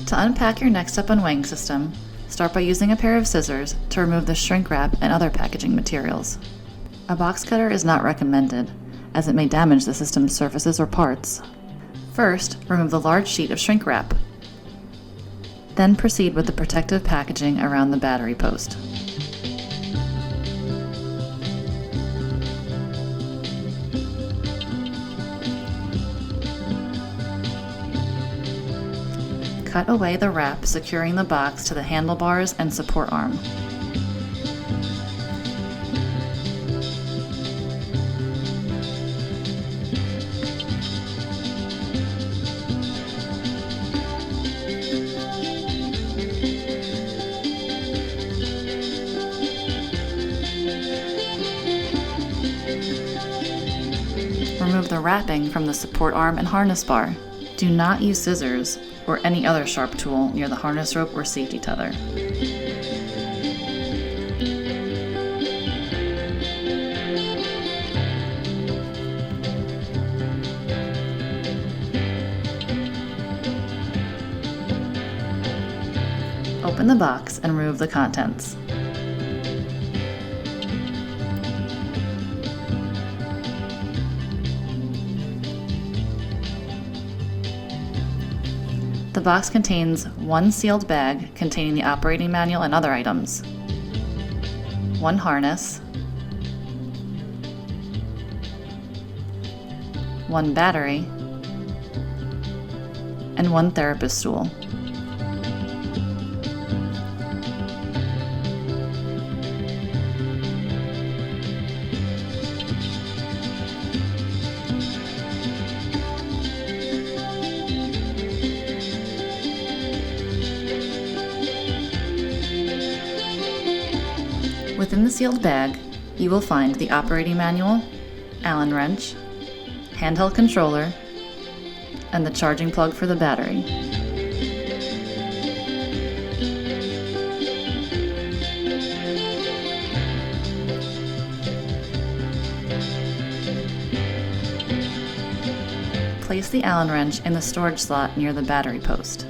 To unpack your NxStep Unweighing System, start by using a pair of scissors to remove the shrink wrap and other packaging materials. A box cutter is not recommended, as it may damage the system's surfaces or parts. First, remove the large sheet of shrink wrap. Then proceed with the protective packaging around the battery post. Cut away the wrap securing the box to the handlebars and support arm. Remove the wrapping from the support arm and harness bar. Do not use scissors or any other sharp tool near the harness rope or safety tether. Open the box and remove the contents. The box contains one sealed bag containing the operating manual and other items, one harness, one battery, and one therapist stool. Within the sealed bag, you will find the operating manual, Allen wrench, handheld controller, and the charging plug for the battery. Place the Allen wrench in the storage slot near the battery post.